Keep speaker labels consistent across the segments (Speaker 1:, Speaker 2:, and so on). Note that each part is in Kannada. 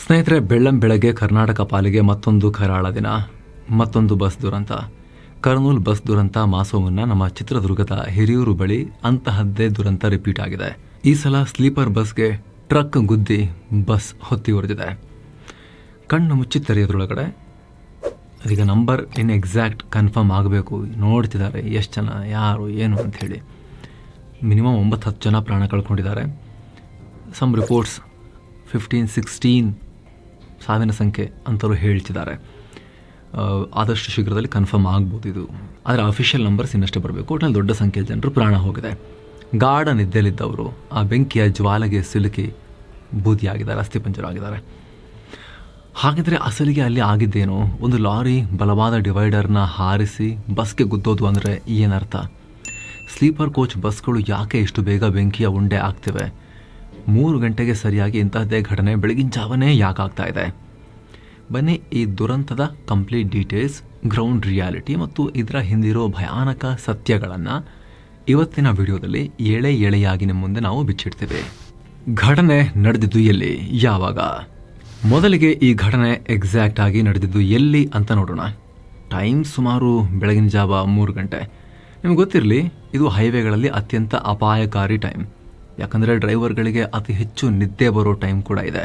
Speaker 1: ಸ್ನೇಹಿತರೆ, ಬೆಳ್ಳಂಬೆಳಗ್ಗೆ ಕರ್ನಾಟಕ ಪಾಲಿಗೆ ಮತ್ತೊಂದು ಕರಾಳ ದಿನ, ಮತ್ತೊಂದು ಬಸ್ ದುರಂತ. ಕರ್ನೂಲ್ ಬಸ್ ದುರಂತ ಮಾಸೋ ಮುನ್ನ ನಮ್ಮ ಚಿತ್ರದುರ್ಗದ ಹಿರಿಯೂರು ಬಳಿ ಅಂತಹದ್ದೇ ದುರಂತ ರಿಪೀಟ್ ಆಗಿದೆ. ಈ ಸಲ ಸ್ಲೀಪರ್ ಬಸ್ಗೆ ಟ್ರಕ್ ಗುದ್ದಿ ಬಸ್ ಹೊತ್ತಿ ಉರಿದಿದೆ. ಕಣ್ಣು ಮುಚ್ಚಿ ತೆರೆಯೋದ್ರೊಳಗಡೆ ಅದೀಗ ನಂಬರ್ ಇನ್ ಎಕ್ಸಾಕ್ಟ್ ಕನ್ಫರ್ಮ್ ಆಗಬೇಕು. ನೋಡ್ತಿದ್ದಾರೆ ಎಷ್ಟು ಜನ, ಯಾರು, ಏನು ಅಂಥೇಳಿ. ಮಿನಿಮಮ್ 9-10 ಜನ ಪ್ರಾಣ ಕಳ್ಕೊಂಡಿದ್ದಾರೆ. ಸಮ್ ರಿಪೋರ್ಟ್ಸ್ 15-16 ಸಾವಿನ ಸಂಖ್ಯೆ ಅಂತಲೂ ಹೇಳ್ತಿದ್ದಾರೆ. ಆದಷ್ಟು ಶೀಘ್ರದಲ್ಲಿ ಕನ್ಫರ್ಮ್ ಆಗ್ಬೋದು ಇದು. ಆದರೆ ಅಫಿಷಿಯಲ್ ನಂಬರ್ಸ್ ಇನ್ನಷ್ಟೇ ಬರಬೇಕು. ಒಟ್ಟಿನಲ್ಲಿ ದೊಡ್ಡ ಸಂಖ್ಯೆಯ ಜನರು ಪ್ರಾಣ ಹೋಗಿದೆ. ಗಾಢ ನಿದ್ದೆಯಲ್ಲಿದ್ದವರು ಆ ಬೆಂಕಿಯ ಜ್ವಾಲೆಗೆ ಸಿಲುಕಿ ಬೂದಿಯಾಗಿದ್ದಾರೆ, ಅಸ್ಥಿಪಂಜರಾಗಿದ್ದಾರೆ. ಹಾಗಿದ್ರೆ ಅಸಲಿಗೆ ಅಲ್ಲಿ ಆಗಿದ್ದೇನೋ? ಒಂದು ಲಾರಿ ಬಲವಾದ ಡಿವೈಡರ್ನ ಹಾರಿಸಿ ಬಸ್ಗೆ ಗುದ್ದೋದು ಅಂದರೆ ಏನರ್ಥ? ಸ್ಲೀಪರ್ ಕೋಚ್ ಬಸ್ಗಳು ಯಾಕೆ ಇಷ್ಟು ಬೇಗ ಬೆಂಕಿಯ ಉಂಡೆ ಆಗ್ತಿವೆ? 3 ಗಂಟೆಗೆ ಸರಿಯಾಗಿ ಇಂತಹದ್ದೇ ಘಟನೆ ಬೆಳಗಿನ ಜಾವನೇ ಯಾಕೆ ಆಗ್ತಾ ಇದೆ? ಬನ್ನಿ ಈ ದುರಂತದ ಕಂಪ್ಲೀಟ್ ಡೀಟೇಲ್ಸ್, ಗ್ರೌಂಡ್ ರಿಯಾಲಿಟಿ ಮತ್ತು ಇದರ ಹಿಂದಿರೋ ಭಯಾನಕ ಸತ್ಯಗಳನ್ನು ಇವತ್ತಿನ ವಿಡಿಯೋದಲ್ಲಿ ಎಳೆಯಾಗಿ ನಿಮ್ಮ ಮುಂದೆ ನಾವು ಬಿಚ್ಚಿಡ್ತೇವೆ. ಘಟನೆ ನಡೆದಿದ್ದು ಎಲ್ಲಿ, ಯಾವಾಗ? ಮೊದಲಿಗೆ ಈ ಘಟನೆ ಎಕ್ಸಾಕ್ಟ್ ಆಗಿ ನಡೆದಿದ್ದು ಎಲ್ಲಿ ಅಂತ ನೋಡೋಣ. ಟೈಮ್ ಸುಮಾರು ಬೆಳಗಿನ ಜಾವ 3 ಗಂಟೆ. ನಿಮ್ಗೆ ಗೊತ್ತಿರಲಿ, ಇದು ಹೈವೇಗಳಲ್ಲಿ ಅತ್ಯಂತ ಅಪಾಯಕಾರಿ ಟೈಮ್. ಯಾಕಂದರೆ ಡ್ರೈವರ್ಗಳಿಗೆ ಅತಿ ಹೆಚ್ಚು ನಿದ್ದೆ ಬರೋ ಟೈಮ್ ಕೂಡ ಇದೆ.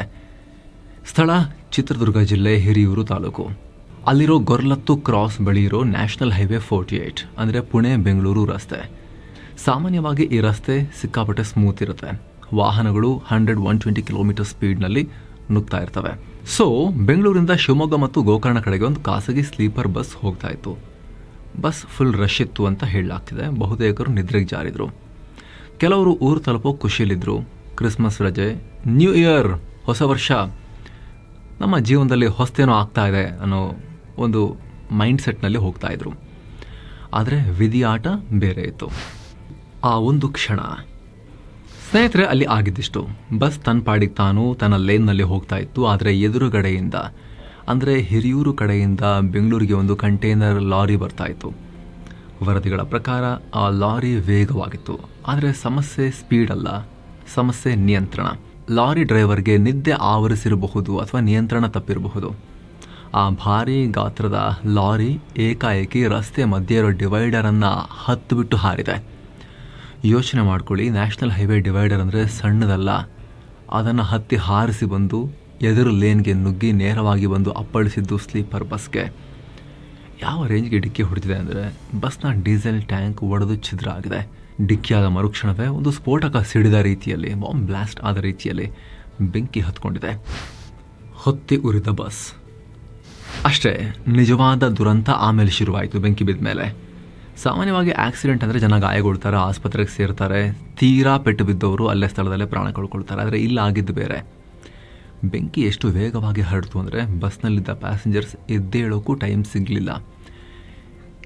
Speaker 1: ಸ್ಥಳ ಚಿತ್ರದುರ್ಗ ಜಿಲ್ಲೆ ಹಿರಿಯೂರು ತಾಲೂಕು. ಅಲ್ಲಿರೋ ಗೊರ್ಲತ್ತು ಕ್ರಾಸ್ ಬಳಿ ಇರೋ ನ್ಯಾಷನಲ್ ಹೈವೇ 48 ಅಂದರೆ ಪುಣೆ ಬೆಂಗಳೂರು ರಸ್ತೆ. ಸಾಮಾನ್ಯವಾಗಿ ಈ ರಸ್ತೆ ಸಿಕ್ಕಾಪಟ್ಟೆ ಸ್ಮೂತ್ ಇರುತ್ತೆ. ವಾಹನಗಳು 100-120 ಕಿಲೋಮೀಟರ್ ಸ್ಪೀಡ್ನಲ್ಲಿ ನುಗ್ತಾ ಇರ್ತವೆ. ಸೊ ಬೆಂಗಳೂರಿಂದ ಶಿವಮೊಗ್ಗ ಮತ್ತು ಗೋಕರ್ಣ ಕಡೆಗೆ ಒಂದು ಖಾಸಗಿ ಸ್ಲೀಪರ್ ಬಸ್ ಹೋಗ್ತಾ ಇತ್ತು. ಬಸ್ ಫುಲ್ ರಶ್ ಇತ್ತು ಅಂತ ಹೇಳಲಾಗ್ತಿದೆ. ಬಹುತೇಕರು ನಿದ್ರೆಗೆ ಜಾರಿದ್ರು. ಕೆಲವರು ಊರು ತಲುಪೋ ಖುಷಿಯಲ್ಲಿದ್ದರು. ಕ್ರಿಸ್ಮಸ್ ರಜೆ, ನ್ಯೂ ಇಯರ್, ಹೊಸ ವರ್ಷ, ನಮ್ಮ ಜೀವನದಲ್ಲಿ ಹೊಸತೇನೋ ಆಗ್ತಾ ಇದೆ ಅನ್ನೋ ಒಂದು ಮೈಂಡ್ ಸೆಟ್ನಲ್ಲಿ ಹೋಗ್ತಾ ಇದ್ರು. ಆದರೆ ವಿಧಿ ಆಟ ಬೇರೆ ಇತ್ತು. ಆ ಒಂದು ಕ್ಷಣ ಸ್ನೇಹಿತರೆ ಅಲ್ಲಿ ಆಗಿದ್ದಿಷ್ಟು. ಬಸ್ ತನ್ನ ಪಾಡಿಗೆ ತಾನು ತನ್ನ ಲೇನ್ನಲ್ಲಿ ಹೋಗ್ತಾ ಇತ್ತು. ಆದರೆ ಎದುರುಗಡೆಯಿಂದ ಅಂದರೆ ಹಿರಿಯೂರು ಕಡೆಯಿಂದ ಬೆಂಗಳೂರಿಗೆ ಒಂದು ಕಂಟೈನರ್ ಲಾರಿ ಬರ್ತಾ ಇತ್ತು. ವರದಿಗಳ ಪ್ರಕಾರ ಆ ಲಾರಿ ವೇಗವಾಗಿತ್ತು. ಆದರೆ ಸಮಸ್ಯೆ ಸ್ಪೀಡ್ ಅಲ್ಲ, ಸಮಸ್ಯೆ ನಿಯಂತ್ರಣ. ಲಾರಿ ಡ್ರೈವರ್ಗೆ ನಿದ್ದೆ ಆವರಿಸಿರಬಹುದು ಅಥವಾ ನಿಯಂತ್ರಣ ತಪ್ಪಿರಬಹುದು. ಆ ಭಾರೀ ಗಾತ್ರದ ಲಾರಿ ಏಕಾಏಕಿ ರಸ್ತೆ ಮಧ್ಯೆ ಇರೋ ಡಿವೈಡರನ್ನು ಹತ್ತಿಬಿಟ್ಟು ಹಾರಿದೆ. ಯೋಚನೆ ಮಾಡ್ಕೊಳ್ಳಿ, ನ್ಯಾಷನಲ್ ಹೈವೇ ಡಿವೈಡರ್ ಅಂದರೆ ಸಣ್ಣದಲ್ಲ. ಅದನ್ನು ಹತ್ತಿ ಹಾರಿಸಿ ಬಂದು ಎದುರು ಲೇನ್ಗೆ ನುಗ್ಗಿ ನೇರವಾಗಿ ಬಂದು ಅಪ್ಪಳಿಸಿದ್ದು ಸ್ಲೀಪರ್ ಬಸ್ಗೆ. ಯಾವ ರೇಂಜ್ಗೆ ಡಿಕ್ಕಿ ಹೊಡೆದಿದೆ ಅಂದರೆ ಬಸ್ನ ಡೀಸೆಲ್ ಟ್ಯಾಂಕ್ ಒಡೆದು ಛಿದ್ರ ಆಗಿದೆ. ಡಿಕ್ಕಿಯಾದ ಮರುಕ್ಷಣವೇ ಒಂದು ಸ್ಫೋಟಕ ಸಿಡಿದ ರೀತಿಯಲ್ಲಿ, ಬಾಂಬ್ ಬ್ಲಾಸ್ಟ್ ಆದ ರೀತಿಯಲ್ಲಿ ಬೆಂಕಿ ಹತ್ಕೊಂಡಿದೆ. ಹೊತ್ತಿ ಉರಿದ ಬಸ್ ಅಷ್ಟೇ. ನಿಜವಾದ ದುರಂತ ಆಮೇಲೆ ಶುರುವಾಯಿತು. ಬೆಂಕಿ ಬಿದ್ದ ಮೇಲೆ ಸಾಮಾನ್ಯವಾಗಿ ಆಕ್ಸಿಡೆಂಟ್ ಅಂದರೆ ಜನ ಗಾಯಗೊಳ್ತಾರೆ, ಆಸ್ಪತ್ರೆಗೆ ಸೇರ್ತಾರೆ, ತೀರಾ ಪೆಟ್ಟು ಬಿದ್ದವರು ಅಲ್ಲೇ ಸ್ಥಳದಲ್ಲೇ ಪ್ರಾಣ ಕಳ್ಕೊಳ್ತಾರೆ. ಆದರೆ ಇಲ್ಲ ಆಗಿದ್ದು ಬೇರೆ. ಬೆಂಕಿ ಎಷ್ಟು ವೇಗವಾಗಿ ಹರಡ್ತು ಅಂದರೆ ಬಸ್ನಲ್ಲಿದ್ದ ಪ್ಯಾಸೆಂಜರ್ಸ್ ಎದ್ದೇಳೋಕ್ಕೂ ಟೈಮ್ ಸಿಗಲಿಲ್ಲ.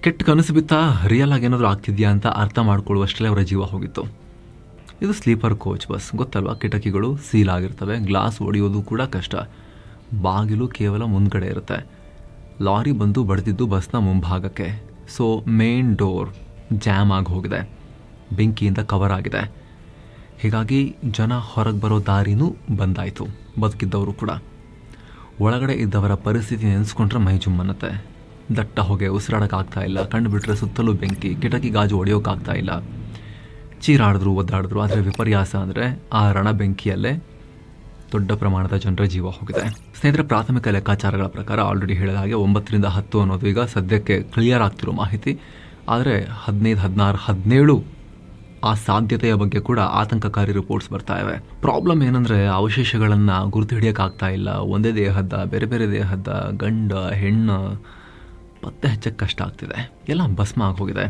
Speaker 1: ಕೆಟ್ಟ ಕನಸು ಬಿತ್ತಾ, ರಿಯಲ್ ಆಗಿ ಏನಾದರೂ ಆಗ್ತಿದೆಯಾ ಅಂತ ಅರ್ಥ ಮಾಡ್ಕೊಳ್ಳುವಷ್ಟೇ ಅವರ ಜೀವ ಹೋಗಿತ್ತು. ಇದು ಸ್ಲೀಪರ್ ಕೋಚ್ ಬಸ್, ಗೊತ್ತಲ್ವಾ? ಕಿಟಕಿಗಳು ಸೀಲ್ ಆಗಿರ್ತವೆ, ಗ್ಲಾಸ್ ಒಡೆಯೋದು ಕೂಡ ಕಷ್ಟ. ಬಾಗಿಲು ಕೇವಲ ಮುಂದ್ಗಡೆ ಇರುತ್ತೆ. ಲಾರಿ ಬಂದು ಬಡ್ದಿದ್ದು ಬಸ್ನ ಮುಂಭಾಗಕ್ಕೆ. ಸೊ ಮೇನ್ ಡೋರ್ ಜಾಮ್ ಆಗಿ ಹೋಗಿದೆ, ಬೆಂಕಿಯಿಂದ ಕವರ್ ಆಗಿದೆ. ಹೀಗಾಗಿ ಜನ ಹೊರಗೆ ಬರೋ ದಾರಿನೂ ಬಂದಾಯಿತು, ಬದುಕಿದ್ದವರು ಕೂಡ. ಒಳಗಡೆ ಇದ್ದವರ ಪರಿಸ್ಥಿತಿ ನೆನೆಸ್ಕೊಂಡ್ರೆ ಮೈ ಜುಮ್ಮನ್ನತ್ತೆ. ದಟ್ಟ ಹೊಗೆ, ಉಸಿರಾಡೋಕ್ಕಾಗ್ತಾ ಇಲ್ಲ. ಕಣ್ಣು ಬಿಟ್ಟರೆ ಸುತ್ತಲೂ ಬೆಂಕಿ, ಕಿಟಕಿ ಗಾಜು ಹೊಡೆಯೋಕ್ಕಾಗ್ತಾ ಇಲ್ಲ. ಚೀರಾಡಿದ್ರು, ಒದ್ದಾಡಿದ್ರು. ಆದರೆ ವಿಪರ್ಯಾಸ ಅಂದರೆ ಆ ರಣ ಬೆಂಕಿಯಲ್ಲೇ ದೊಡ್ಡ ಪ್ರಮಾಣದ ಜನರ ಜೀವ ಹೋಗಿದೆ. ಸ್ನೇಹಿತರೆ, ಪ್ರಾಥಮಿಕ ಲೆಕ್ಕಾಚಾರಗಳ ಪ್ರಕಾರ ಆಲ್ರೆಡಿ ಹೇಳಿದ ಹಾಗೆ 9ರಿಂದ 10 ಅನ್ನೋದು ಈಗ ಸದ್ಯಕ್ಕೆ ಕ್ಲಿಯರ್ ಆಗ್ತಿರೋ ಮಾಹಿತಿ. ಆದರೆ 15, 16, 17 ಆ ಸಾಧ್ಯತೆಯ ಬಗ್ಗೆ ಕೂಡ ಆತಂಕಕಾರಿ ರಿಪೋರ್ಟ್ಸ್ ಬರ್ತಾ ಇವೆ. ಪ್ರಾಬ್ಲಮ್ ಏನಂದರೆ ಅವಶೇಷಗಳನ್ನು ಗುರುತು ಹಿಡಿಯೋಕ್ಕಾಗ್ತಾ ಇಲ್ಲ. ಒಂದೇ ದೇಹದ, ಬೇರೆ ಬೇರೆ ದೇಹದ, ಗಂಡ ಹೆಣ್ಣು ಪತ್ತೆ ಹಚ್ಚಕ್ಕೆ ಕಷ್ಟ ಆಗ್ತಿದೆ. ಎಲ್ಲ ಭಸ್ಮ ಆಗೋಗಿದೆ.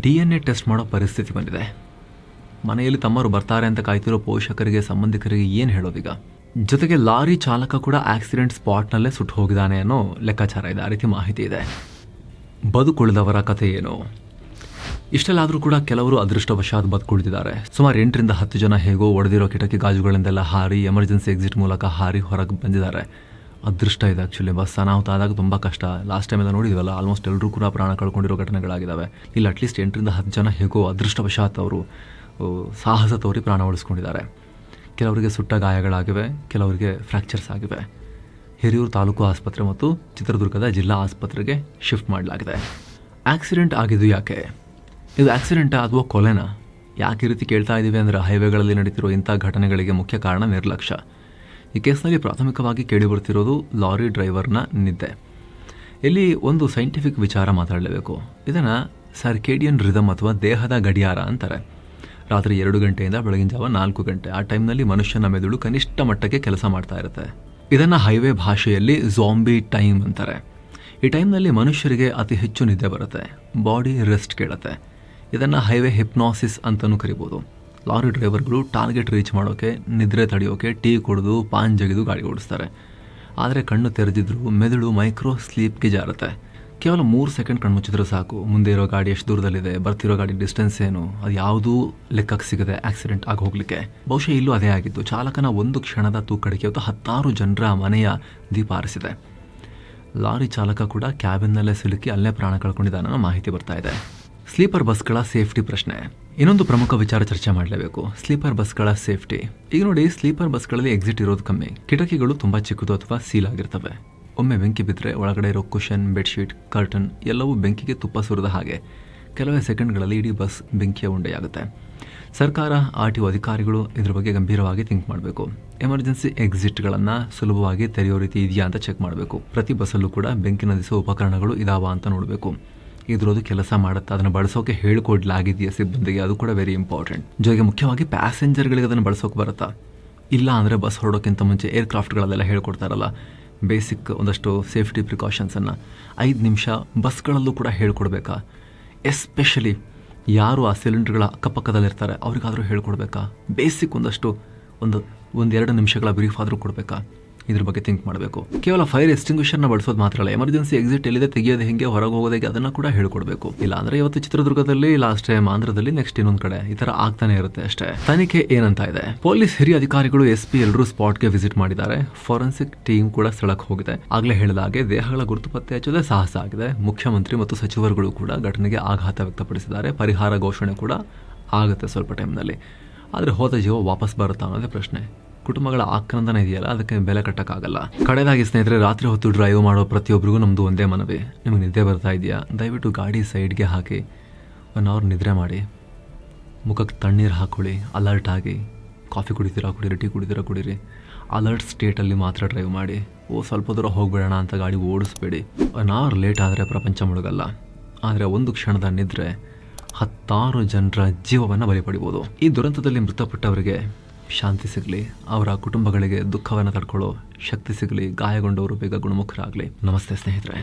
Speaker 1: DNA ಟೆಸ್ಟ್ ಮಾಡೋ ಪರಿಸ್ಥಿತಿ ಬಂದಿದೆ. ಮನೆಯಲ್ಲಿ ತಮ್ಮರು ಬರ್ತಾರೆ ಅಂತ ಕಾಯ್ತಿರೋ ಪೋಷಕರಿಗೆ, ಸಂಬಂಧಿಕರಿಗೆ ಏನು ಹೇಳೋದೀಗ? ಜೊತೆಗೆ ಲಾರಿ ಚಾಲಕ ಕೂಡ ಆಕ್ಸಿಡೆಂಟ್ ಸ್ಪಾಟ್ನಲ್ಲೇ ಸುಟ್ಟು ಹೋಗಿದ್ದಾನೆ ಅನ್ನೋ ಲೆಕ್ಕಾಚಾರ ಇದೆ. ಆ ರೀತಿ ಮಾಹಿತಿ ಇದೆ. ಬದುಕುಳಿದವರ ಕಥೆ ಏನು? ಇಷ್ಟೆಲ್ಲಾದರೂ ಕೂಡ ಕೆಲವರು ಅದೃಷ್ಟವಶಾತ್ ಬದುಕುಳಿದಿದ್ದಾರೆ. ಸುಮಾರು 8ರಿಂದ 10 ಜನ ಹೇಗೋ ಒಡೆದಿರೋ ಕಿಟಕಿ ಗಾಜುಗಳಿಂದೆಲ್ಲ ಹಾರಿ ಎಮರ್ಜೆನ್ಸಿ ಎಕ್ಸಿಟ್ ಮೂಲಕ ಹಾರಿ ಹೊರಗೆ ಬಂದಿದ್ದಾರೆ. ಅದೃಷ್ಟ ಇದೆ. ಆ್ಯಕ್ಚುಲಿ ಬಸ್ ಅನಾಹುತ ಆದಾಗ ತುಂಬ ಕಷ್ಟ. ಲಾಸ್ಟ್ ಟೈಮ್ ಎಲ್ಲ ನೋಡಿದ್ವಲ್ಲ, ಆಲ್ಮೋಸ್ಟ್ ಎಲ್ಲರೂ ಕೂಡ ಪ್ರಾಣ ಕಳ್ಕೊಂಡಿರೋ ಘಟನೆಗಳಾಗಿದ್ದಾವೆ. ಇಲ್ಲಿ ಅಟ್ಲೀಸ್ಟ್ 8ರಿಂದ 10 ಜನ ಹೇಗೋ ಅದೃಷ್ಟವಶಾತ್ ಅವರು ಸಾಹಸ ತೋರಿ ಪ್ರಾಣ ಉಳಿಸ್ಕೊಂಡಿದ್ದಾರೆ. ಕೆಲವರಿಗೆ ಸುಟ್ಟ ಗಾಯಗಳಾಗಿವೆ, ಕೆಲವರಿಗೆ ಫ್ರ್ಯಾಕ್ಚರ್ಸ್ ಆಗಿವೆ. ಹಿರಿಯೂರು ತಾಲೂಕು ಆಸ್ಪತ್ರೆ ಮತ್ತು ಚಿತ್ರದುರ್ಗದ ಜಿಲ್ಲಾ ಆಸ್ಪತ್ರೆಗೆ ಶಿಫ್ಟ್ ಮಾಡಲಾಗಿದೆ. ಆಕ್ಸಿಡೆಂಟ್ ಆಗಿದ್ದು ಯಾಕೆ? ಇದು ಆಕ್ಸಿಡೆಂಟಾ ಅಥವಾ ಕೊಲೆನಾ? ಯಾಕೆ ಈ ರೀತಿ ಕೇಳ್ತಾ ಇದ್ದೀವಿ ಅಂದರೆ ಹೈವೇಗಳಲ್ಲಿ ನಡೀತಿರೋ ಇಂಥ ಘಟನೆಗಳಿಗೆ ಮುಖ್ಯ ಕಾರಣ ನಿರ್ಲಕ್ಷ್ಯ. ಈ ಕೇಸ್ನಲ್ಲಿ ಪ್ರಾಥಮಿಕವಾಗಿ ಕೇಳಿಬರ್ತಿರೋದು ಲಾರಿ ಡ್ರೈವರ್ನ ನಿದ್ದೆ. ಇಲ್ಲಿ ಒಂದು ಸೈಂಟಿಫಿಕ್ ವಿಚಾರ ಮಾತಾಡಲೇಬೇಕು. ಇದನ್ನು ಸರ್ಕೇಡಿಯನ್ ರಿದಮ್ ಅಥವಾ ದೇಹದ ಗಡಿಯಾರ ಅಂತಾರೆ. ರಾತ್ರಿ 2 ಗಂಟೆಯಿಂದ ಬೆಳಗಿನ ಜಾವ 4 ಗಂಟೆ ಆ ಟೈಮ್ನಲ್ಲಿ ಮನುಷ್ಯನ ಮೆದುಳು ಕನಿಷ್ಠ ಮಟ್ಟಕ್ಕೆ ಕೆಲಸ ಮಾಡ್ತಾ ಇರುತ್ತೆ. ಇದನ್ನು ಹೈವೇ ಭಾಷೆಯಲ್ಲಿ ಝಾಂಬಿ ಟೈಮ್ ಅಂತಾರೆ. ಈ ಟೈಮ್ನಲ್ಲಿ ಮನುಷ್ಯರಿಗೆ ಅತಿ ಹೆಚ್ಚು ನಿದ್ದೆ ಬರುತ್ತೆ, ಬಾಡಿ ರೆಸ್ಟ್ ಕೇಳುತ್ತೆ. ಇದನ್ನು ಹೈವೇ ಹಿಪ್ನಾಸಿಸ್ ಅಂತಲೂ ಕರಿಬೋದು. ಲಾರಿ ಡ್ರೈವರ್ಗಳು ಟಾರ್ಗೆಟ್ ರೀಚ್ ಮಾಡೋಕ್ಕೆ, ನಿದ್ರೆ ತಡೆಯೋಕೆ ಟೀ ಕುಡಿದು ಪಾನ್ ಜಗಿದು ಗಾಡಿ ಓಡಿಸ್ತಾರೆ. ಆದರೆ ಕಣ್ಣು ತೆರೆದಿದ್ರು ಮೆದುಳು ಮೈಕ್ರೋ ಸ್ಲೀಪ್ಗೆ ಜಾರುತ್ತೆ. ಕೇವಲ 3 ಸೆಕೆಂಡ್ ಕಣ್ಮುಚ್ಚಿದ್ರೆ ಸಾಕು, ಮುಂದೆ ಇರೋ ಗಾಡಿ ಎಷ್ಟು ದೂರದಲ್ಲಿದೆ, ಬರ್ತಿರೋ ಗಾಡಿ ಡಿಸ್ಟೆನ್ಸ್ ಏನು, ಅದು ಯಾವುದೂ ಲೆಕ್ಕಕ್ಕೆ ಸಿಗದೆ ಆಕ್ಸಿಡೆಂಟ್ ಆಗಿ ಹೋಗಲಿಕ್ಕೆ. ಬಹುಶಃ ಇಲ್ಲೂ ಅದೇ ಆಗಿದ್ದು. ಚಾಲಕನ ಒಂದು ಕ್ಷಣದ ತೂಕಡಿಕೆ ಇವತ್ತು 10 ಜನರ ಮನೆಯ ದೀಪ ಆರಿಸಿದೆ. ಲಾರಿ ಚಾಲಕ ಕೂಡ ಕ್ಯಾಬಿನ್ನಲ್ಲೇ ಸಿಲುಕಿ ಅಲ್ಲೇ ಪ್ರಾಣ ಕಳ್ಕೊಂಡಿದ್ದಾನೆ ಅನ್ನೋ ಮಾಹಿತಿ ಬರ್ತಾ ಇದೆ. ಸ್ಲೀಪರ್ ಬಸ್ಗಳ ಸೇಫ್ಟಿ ಪ್ರಶ್ನೆ ಇನ್ನೊಂದು ಪ್ರಮುಖ ವಿಚಾರ ಚರ್ಚೆ ಮಾಡಲೇಬೇಕು. ಸ್ಲೀಪರ್ ಬಸ್ಗಳ ಸೇಫ್ಟಿ. ಈಗ ನೋಡಿ, ಸ್ಲೀಪರ್ ಬಸ್ಗಳಲ್ಲಿ ಎಕ್ಸಿಟ್ ಇರೋದು ಕಮ್ಮಿ. ಕಿಟಕಿಗಳು ತುಂಬ ಚಿಕ್ಕದು ಅಥವಾ ಸೀಲ್ ಆಗಿರ್ತವೆ. ಒಮ್ಮೆ ಬೆಂಕಿ ಬಿದ್ದರೆ ಒಳಗಡೆ ಇರೋ ಕುಷನ್, ಬೆಡ್ಶೀಟ್, ಕರ್ಟನ್ ಎಲ್ಲವೂ ಬೆಂಕಿಗೆ ತುಪ್ಪ ಸುರಿದ ಹಾಗೆ ಕೆಲವೇ ಸೆಕೆಂಡ್ಗಳಲ್ಲಿ ಇಡೀ ಬಸ್ ಬೆಂಕಿಯ ಉಂಡೆಯಾಗುತ್ತೆ. ಸರ್ಕಾರ, RTO ಅಧಿಕಾರಿಗಳು ಇದ್ರ ಬಗ್ಗೆ ಗಂಭೀರವಾಗಿ ಥಿಂಕ್ ಮಾಡಬೇಕು. ಎಮರ್ಜೆನ್ಸಿ ಎಕ್ಸಿಟ್ಗಳನ್ನು ಸುಲಭವಾಗಿ ತೆರೆಯೋ ರೀತಿ ಇದೆಯಾ ಅಂತ ಚೆಕ್ ಮಾಡಬೇಕು. ಪ್ರತಿ ಬಸ್ಸಲ್ಲೂ ಕೂಡ ಬೆಂಕಿ ನಂದಿಸುವ ಉಪಕರಣಗಳು ಇದಾವ ಅಂತ ನೋಡಬೇಕು. ಇದ್ರದ್ದು ಕೆಲಸ ಮಾಡುತ್ತೆ, ಅದನ್ನು ಬಳಸೋಕೆ ಹೇಳ್ಕೊಡ್ಲಾಗಿದೆಯಾ ಸಿಬ್ಬಂದಿಗೆ, ಅದು ಕೂಡ ವೆರಿ ಇಂಪಾರ್ಟೆಂಟ್. ಜೊತೆಗೆ ಮುಖ್ಯವಾಗಿ ಪ್ಯಾಸೆಂಜರ್ಗಳಿಗೆ ಅದನ್ನು ಬಳಸೋಕೆ ಬರುತ್ತಾ? ಇಲ್ಲ ಅಂದರೆ ಬಸ್ ಹೊರಡೋಕ್ಕಿಂತ ಮುಂಚೆ ಏರ್ಕ್ರಾಫ್ಟ್ಗಳಲ್ಲೆಲ್ಲ ಹೇಳ್ಕೊಡ್ತಾರಲ್ಲ ಬೇಸಿಕ್ ಒಂದಷ್ಟು ಸೇಫ್ಟಿ ಪ್ರಿಕಾಷನ್ಸನ್ನು, 5 ನಿಮಿಷ ಬಸ್ಗಳಲ್ಲೂ ಕೂಡ ಹೇಳ್ಕೊಡ್ಬೇಕಾ? ಎಸ್ಪೆಷಲಿ ಯಾರು ಆ ಸಿಲಿಂಡರ್ಗಳ ಅಕ್ಕಪಕ್ಕದಲ್ಲಿರ್ತಾರೆ ಅವ್ರಿಗಾದರೂ ಹೇಳ್ಕೊಡ್ಬೇಕಾ? ಬೇಸಿಕ್ ಒಂದು 2 ನಿಮಿಷಗಳ ಬ್ರೀಫ್ ಆದರೂ ಕೊಡಬೇಕಾ? ಇದ್ರ ಬಗ್ಗೆ ಥಿಂಕ್ ಮಾಡಬೇಕು. ಕೇವಲ ಫೈರ್ ಎಕ್ಸ್ಟಿಂಗ್ವಿಷರ್ನ ಬಳಸೋದು ಮಾತ್ರ ಅಲ್ಲ, ಎಮರ್ಜೆನ್ಸಿ ಎಕ್ಸಿಟ್ ಎಲ್ಲಿದೆ, ತೆಗೆಯೋದು ಹೆಂಗೆ, ಹೊರಗೆ ಹೋಗೋದು ಹೇಗೆ, ಅದನ್ನು ಕೂಡ ಹೇಳ್ಕೊಡ್ಬೇಕು. ಇಲ್ಲ ಅಂದರೆ ಇವತ್ತು ಚಿತ್ರದುರ್ಗದಲ್ಲಿ, ಲಾಸ್ಟ್ ಟೈಮ್ ಆಂಧ್ರದಲ್ಲಿ, ನೆಕ್ಸ್ಟ್ ಇನ್ನೊಂದು ಕಡೆ ಈ ಥರ ಆಗ್ತಾನೆ ಇರುತ್ತೆ ಅಷ್ಟೇ. ತನಿಖೆ ಏನಂತ ಇದೆ? ಪೊಲೀಸ್ ಹಿರಿಯ ಅಧಿಕಾರಿಗಳು, SP ಎಲ್ಲರೂ ಸ್ಪಾಟ್ಗೆ ವಿಸಿಟ್ ಮಾಡಿದ್ದಾರೆ. ಫಾರೆನ್ಸಿಕ್ ಟೀಮ್ ಕೂಡ ಸ್ಥಳಕ್ಕೆ ಹೋಗಿದೆ. ಆಗಲೇ ಹೇಳಿದ ಹಾಗೆ ದೇಹಗಳ ಗುರುತು ಪತ್ತೆ ಹಚ್ಚೋದೇ ಸಾಹಸ ಆಗಿದೆ. ಮುಖ್ಯಮಂತ್ರಿ ಮತ್ತು ಸಚಿವರುಗಳು ಕೂಡ ಘಟನೆಗೆ ಆಘಾತ ವ್ಯಕ್ತಪಡಿಸಿದ್ದಾರೆ. ಪರಿಹಾರ ಘೋಷಣೆ ಕೂಡ ಆಗುತ್ತೆ ಸ್ವಲ್ಪ ಟೈಮ್ನಲ್ಲಿ. ಆದರೆ ಹೋದ ಜೀವ ವಾಪಸ್ ಬರುತ್ತಾ ಅನ್ನೋದೇ ಪ್ರಶ್ನೆ. ಕುಟುಂಬಗಳ ಆಕ್ರಂದನ ಇದೆಯಲ್ಲ, ಅದಕ್ಕೆ ಬೆಲೆ ಕಟ್ಟಕ್ಕಾಗಲ್ಲ. ಕಡೆದಾಗಿ ಸ್ನೇಹಿತರೆ, ರಾತ್ರಿ ಹೊತ್ತು ಡ್ರೈವ್ ಮಾಡೋ ಪ್ರತಿಯೊಬ್ಬರಿಗೂ ನಮ್ಮದು ಒಂದೇ ಮನವಿ. ನಿಮಗೆ ನಿದ್ದೆ ಬರ್ತಾ ಇದೆಯಾ? ದಯವಿಟ್ಟು ಗಾಡಿ ಸೈಡ್ಗೆ ಹಾಕಿ 1 ಅವರ್ ನಿದ್ರೆ ಮಾಡಿ, ಮುಖಕ್ಕೆ ತಣ್ಣೀರು ಹಾಕೊಳ್ಳಿ, ಅಲರ್ಟ್ ಆಗಿ. ಕಾಫಿ ಕುಡಿತೀರಾ ಕುಡೀರಿ, ಟೀ ಕುಡಿತೀರಾ ಕುಡೀರಿ. ಅಲರ್ಟ್ ಸ್ಟೇಟಲ್ಲಿ ಮಾತ್ರ ಡ್ರೈವ್ ಮಾಡಿ. ಸ್ವಲ್ಪ ದೂರ ಹೋಗ್ಬೇಡೋಣ ಅಂತ ಗಾಡಿ ಓಡಿಸ್ಬೇಡಿ. 1 ಅವರ್ ಲೇಟ್ ಆದರೆ ಪ್ರಪಂಚ ಮುಳುಗಲ್ಲ. ಆದರೆ ಒಂದು ಕ್ಷಣದ ನಿದ್ರೆ 10 ಜನರ ಜೀವವನ್ನು ಬಲಿ ಪಡಿಬೋದು. ಈ ದುರಂತದಲ್ಲಿ ಮೃತಪಟ್ಟವರಿಗೆ ಶಾಂತಿ ಸಿಗಲಿ, ಅವರ ಕುಟುಂಬಗಳಿಗೆ ದುಃಖವನ್ನು ತಡ್ಕೊಳ್ಳೋ ಶಕ್ತಿ ಸಿಗಲಿ, ಗಾಯಗೊಂಡವರು ಬೇಗ ಗುಣಮುಖರಾಗಲಿ. ನಮಸ್ತೆ ಸ್ನೇಹಿತರೆ.